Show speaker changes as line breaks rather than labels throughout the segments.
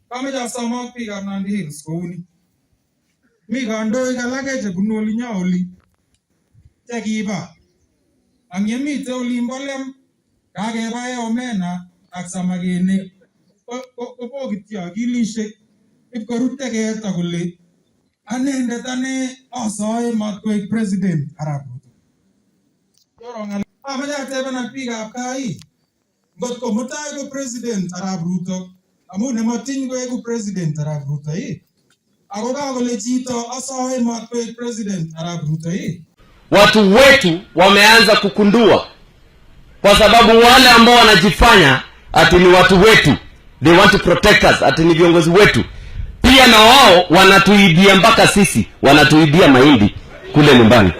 Kameja somok biikab Nandi Hills kouni. Mi kandoik alake chebunu olinyo oli chekiba. Ang yemite olimbo lem kakebae omena ak samakinik kopokityo akilishek ipkorute keeta kole anendet ane asoe matkoek president Arap Ruto. Yorongal amache ateben ak biikab kai ngotko mutai ko president Arap Ruto amu nematiny koeku president Arap Ruto ako kakole chito asoe matkoek president Arap Ruto
Watu wetu wameanza kukundua, kwa sababu wale ambao wanajifanya ati ni watu wetu, they want to protect us, ati ni viongozi wetu, pia na wao wanatuibia mpaka sisi, wanatuibia mahindi kule nyumbani.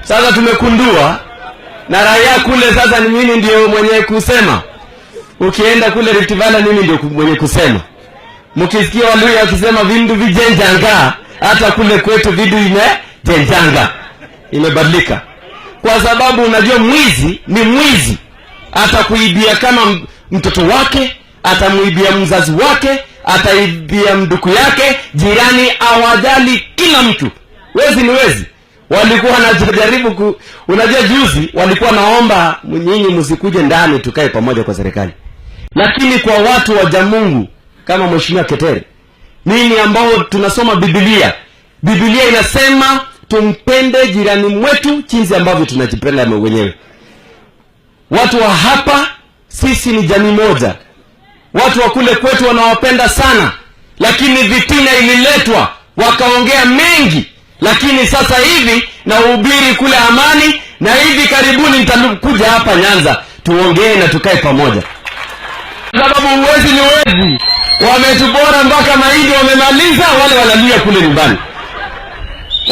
Sasa tumekundua na raia kule sasa ni mimi ndio mwenye kusema. Ukienda kule Rift Valley mimi ndio mwenye kusema. Mkisikia Waluya wakisema vindu vijenjanga, hata kule kwetu vidu imejenjanga, imebadilika. Kwa sababu unajua mwizi ni mwizi, atakuibia kama mtoto wake, atamuibia mzazi wake, ataibia mduku yake, jirani, awajali kila mtu. Wezi ni wezi. Walikuwa wanajaribu unajua juzi walikuwa naomba nyinyi msikuje ndani tukae pamoja kwa serikali. Lakini kwa watu wa Mungu kama Mheshimiwa Ketere, nini ambao tunasoma Biblia. Biblia inasema tumpende jirani mwetu jinsi ambavyo tunajipenda wenyewe. Watu wa hapa sisi ni jamii moja. Watu wa kule kwetu wanawapenda sana, lakini vitina ililetwa wakaongea mengi. Lakini sasa hivi na uhubiri kule amani, na hivi karibuni nitakuja hapa Nyanza tuongee na tukae pamoja. Sababu uwezi ni wezi. Wametubora mpaka mahindi wamemaliza, wale wanalia kule nyumbani.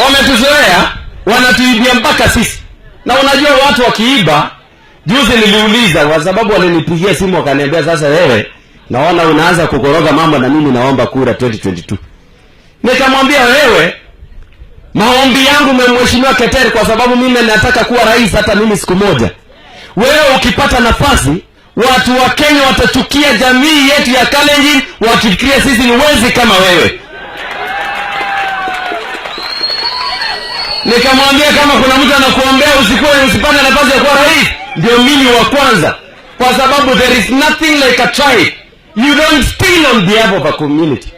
Wametuzoea, wanatuibia mpaka sisi. Na unajua watu wakiiba, juzi niliuliza kwa sababu walinipigia simu wakaniambia sasa wewe naona unaanza kukoroga mambo na mimi naomba kura 2022. Nikamwambia wewe, maombi yangu Mheshimiwa Ketere kwa sababu mimi nataka kuwa rais hata mimi siku moja. Wewe ukipata nafasi, watu wa Kenya watachukia jamii yetu ya Kalenjin wakifikiria sisi ni wezi kama wewe. Nikamwambia kama kuna mtu anakuombea usipate nafasi ya kuwa rais, ndio mimi wa kwanza. Kwa sababu there is nothing like a tribe. You don't steal on behalf of a community.